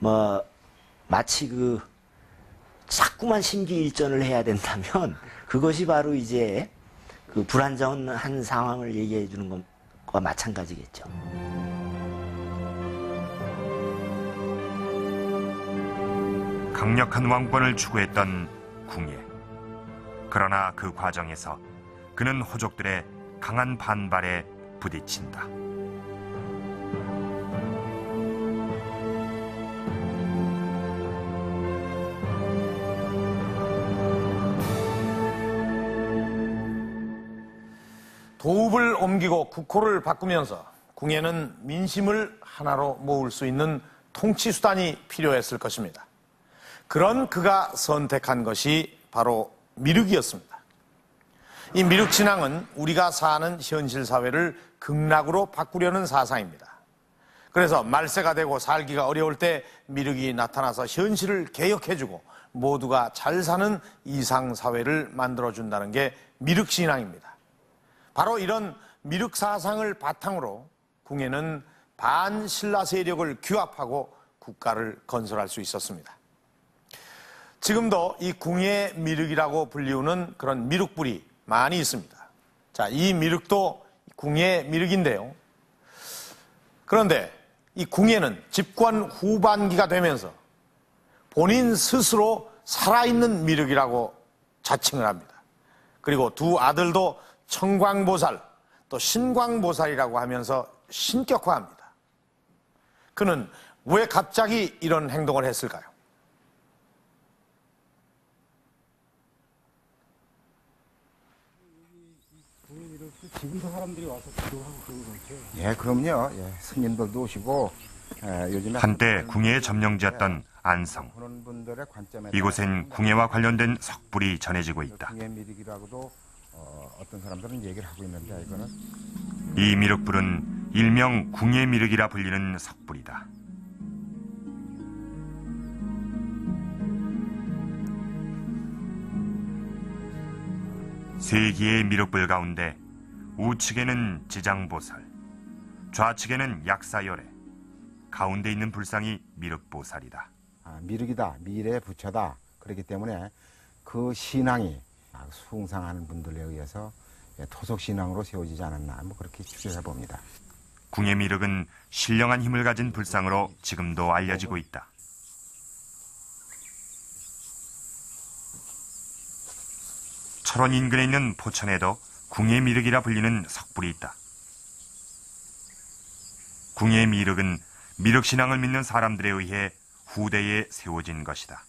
뭐 마치 자꾸만 심기일전을 해야 된다면 그것이 바로 이제 그 불안정한 상황을 얘기해 주는 것과 마찬가지겠죠. 강력한 왕권을 추구했던 궁예. 그러나 그 과정에서 그는 호족들의 강한 반발에 부딪힌다. 도읍을 옮기고 국호를 바꾸면서 궁예는 민심을 하나로 모을 수 있는 통치 수단이 필요했을 것입니다. 그런 그가 선택한 것이 바로 미륵이었습니다. 이 미륵신앙은 우리가 사는 현실 사회를 극락으로 바꾸려는 사상입니다. 그래서 말세가 되고 살기가 어려울 때 미륵이 나타나서 현실을 개혁해주고 모두가 잘 사는 이상사회를 만들어준다는 게 미륵신앙입니다. 바로 이런 미륵 사상을 바탕으로 궁예는 반신라 세력을 규합하고 국가를 건설할 수 있었습니다. 지금도 이 궁예 미륵이라고 불리우는 그런 미륵불이 많이 있습니다. 자, 이 미륵도 궁예 미륵인데요. 그런데 이 궁예는 집권 후반기가 되면서 본인 스스로 살아있는 미륵이라고 자칭을 합니다. 그리고 두 아들도 청광보살 또 신광보살이라고 하면서 신격화합니다. 그는 왜 갑자기 이런 행동을 했을까요? 지금도 사람들이 와서 기도하고 그런 거죠. 예, 그럼요. 예, 스님들도 오시고 요즘에 한때 궁예의 점령지였던 안성. 그런 분들의 관점에 이곳엔 궁예와 관련된 석불이 전해지고 있다. 궁예 미륵이라고도 어떤 사람들은 얘기를 하고 있는데 이거는 이 미륵불은 일명 궁예 미륵이라 불리는 석불이다. 세 기의 미륵불 가운데 우측에는 지장보살, 좌측에는 약사열애, 가운데 있는 불상이 미륵보살이다. 미륵이다, 미래의 부처다. 그렇기 때문에 그 신앙이 숭상하는 분들에 의해서 토속신앙으로 세워지지 않았나 뭐 그렇게 추정해 봅니다. 궁예 미륵은 신령한 힘을 가진 불상으로 지금도 알려지고 있다. 철원 인근에 있는 포천에도 궁예 미륵이라 불리는 석불이 있다. 궁예 미륵은 미륵 신앙을 믿는 사람들에 의해 후대에 세워진 것이다.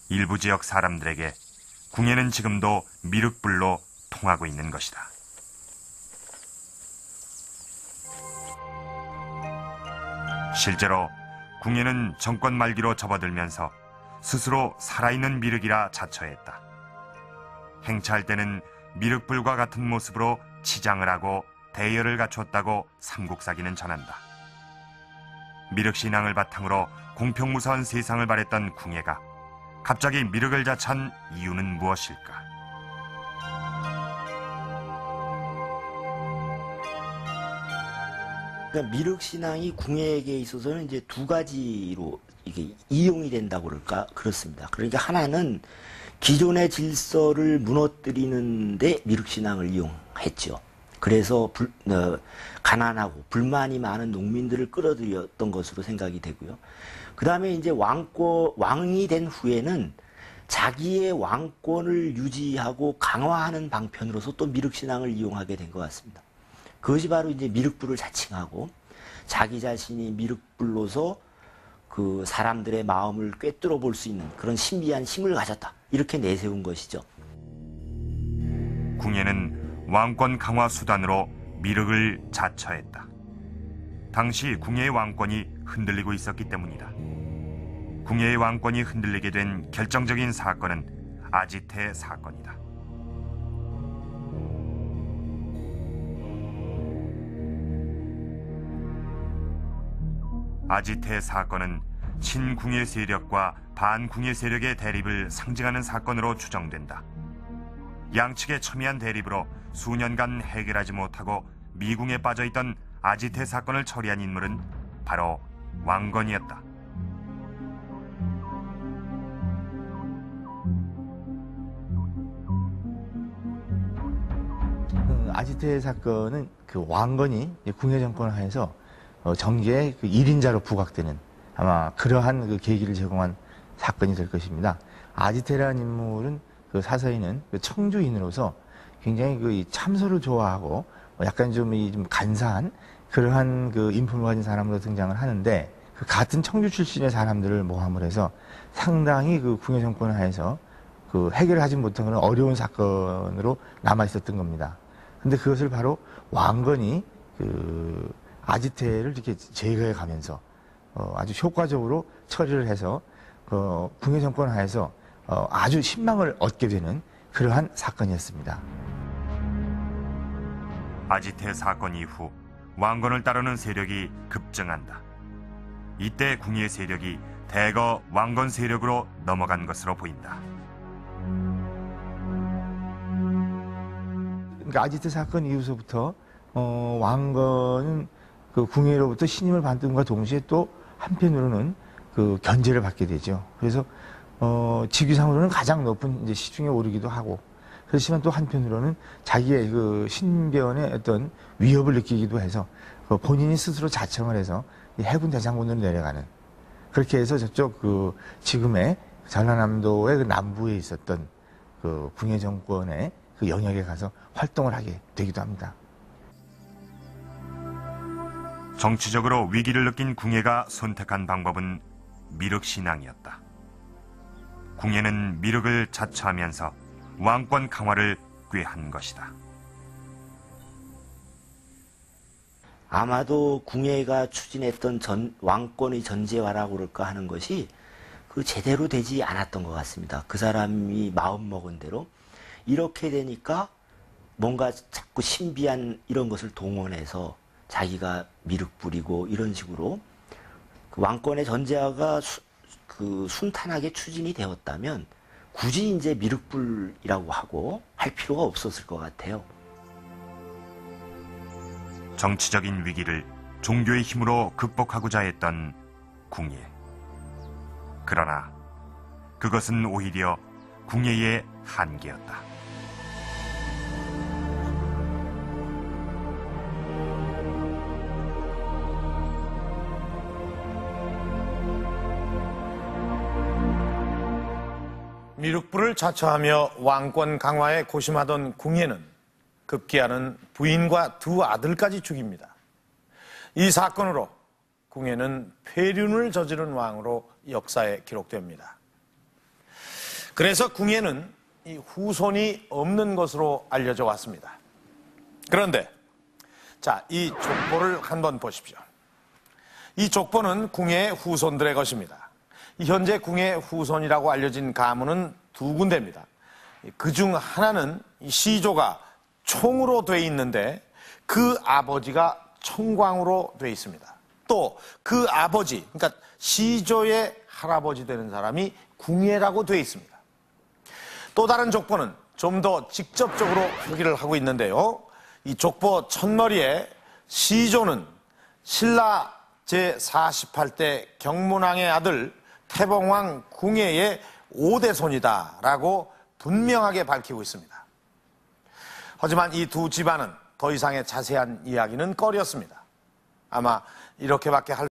일부 지역 사람들에게 궁예는 지금도 미륵불로 통하고 있는 것이다. 실제로 궁예는 정권 말기로 접어들면서 스스로 살아있는 미륵이라 자처했다. 행차할 때는 미륵불과 같은 모습으로 치장을 하고 대열을 갖췄다고 삼국사기는 전한다. 미륵신앙을 바탕으로 공평무사한 세상을 바랬던 궁예가 갑자기 미륵을 자처한 이유는 무엇일까? 그러니까 미륵신앙이 궁예에게 있어서는 이제 두 가지로 이게 이용이 된다고 그렇습니다. 그러니까 하나는 기존의 질서를 무너뜨리는데 미륵신앙을 이용했죠. 그래서 가난하고 불만이 많은 농민들을 끌어들였던 것으로 생각이 되고요. 그 다음에 이제 왕이 된 후에는 자기의 왕권을 유지하고 강화하는 방편으로서 또 미륵신앙을 이용하게 된 것 같습니다. 그것이 바로 이제 미륵불을 자칭하고 자기 자신이 미륵불로서 그 사람들의 마음을 꿰뚫어 볼 수 있는 그런 신비한 힘을 가졌다. 이렇게 내세운 것이죠. 궁예는 왕권 강화 수단으로 미륵을 자처했다. 당시 궁예의 왕권이 흔들리고 있었기 때문이다. 궁예의 왕권이 흔들리게 된 결정적인 사건은 아지태 사건이다. 아지태 사건은 친궁예 세력과 반궁예 세력의 대립을 상징하는 사건으로 추정된다. 양측의 첨예한 대립으로 수년간 해결하지 못하고 미궁에 빠져있던 아지태 사건을 처리한 인물은 바로 왕건이었다. 아지트 사건은 그 왕건이 궁예 정권 하에서 정계의 그 1인자로 부각되는 아마 그러한 그 계기를 제공한 사건이 될 것입니다. 아지테라는 인물은 그 사서인은 그 청주인으로서 굉장히 그 참소를 좋아하고 약간 좀 간사한 그러한 그 인품을 가진 사람으로 등장을 하는데 그 같은 청주 출신의 사람들을 모함을 해서 상당히 그 궁예 정권 하에서 그 해결하지 못한 그런 어려운 사건으로 남아 있었던 겁니다. 근데 그것을 바로 왕건이 그 아지테를 이렇게 제거해 가면서 아주 효과적으로 처리를 해서 궁예 정권 하에서 아주 신망을 얻게 되는 그러한 사건이었습니다. 아지테 사건 이후 왕건을 따르는 세력이 급증한다. 이때 궁예 세력이 대거 왕건 세력으로 넘어간 것으로 보인다. 그러니까 아지트 사건 이후서부터 왕건은 그 궁예로부터 신임을 받음과 동시에 또 한편으로는 그 견제를 받게 되죠. 그래서 직위상으로는 가장 높은 이제 시중에 오르기도 하고, 그렇지만 또 한편으로는 자기의 그 신변의 어떤 위협을 느끼기도 해서 본인이 스스로 자청을 해서 해군 대장군으로 내려가는, 그렇게 해서 저쪽 그 지금의 전라남도의 그 남부에 있었던 그 궁예 정권의 그 영역에 가서 활동을 하게 되기도 합니다. 정치적으로 위기를 느낀 궁예가 선택한 방법은 미륵신앙이었다. 궁예는 미륵을 자처하면서 왕권 강화를 꾀한 것이다. 아마도 궁예가 추진했던 왕권의 전제화라고 그럴까 하는 것이 그 제대로 되지 않았던 것 같습니다. 그 사람이 마음먹은 대로 이렇게 되니까 뭔가 자꾸 신비한 이런 것을 동원해서 자기가 미륵 뿌리고 이런 식으로 그 왕권의 전제화가 순탄하게 추진이 되었다면 굳이 이제 미륵불이라고 하고 할 필요가 없었을 것 같아요. 정치적인 위기를 종교의 힘으로 극복하고자 했던 궁예. 그러나 그것은 오히려 궁예의 한계였다. 미륵불을 자처하며 왕권 강화에 고심하던 궁예는 급기야는 부인과 두 아들까지 죽입니다. 이 사건으로 궁예는 폐륜을 저지른 왕으로 역사에 기록됩니다. 그래서 궁예는 이 후손이 없는 것으로 알려져 왔습니다. 그런데 자, 이 족보를 한번 보십시오. 이 족보는 궁예의 후손들의 것입니다. 현재 궁예 후손이라고 알려진 가문은 두 군데입니다. 그중 하나는 시조가 총으로 돼 있는데 그 아버지가 청광으로 돼 있습니다. 또 그 아버지, 그러니까 시조의 할아버지 되는 사람이 궁예라고 돼 있습니다. 또 다른 족보는 좀 더 직접적으로 표기를 하고 있는데요. 이 족보 첫머리에 시조는 신라 제48대 경문왕의 아들 태봉왕 궁예의 5대 손이다 라고 분명하게 밝히고 있습니다. 하지만 이 두 집안은 더 이상의 자세한 이야기는 꺼렸습니다. 아마 이렇게밖에 할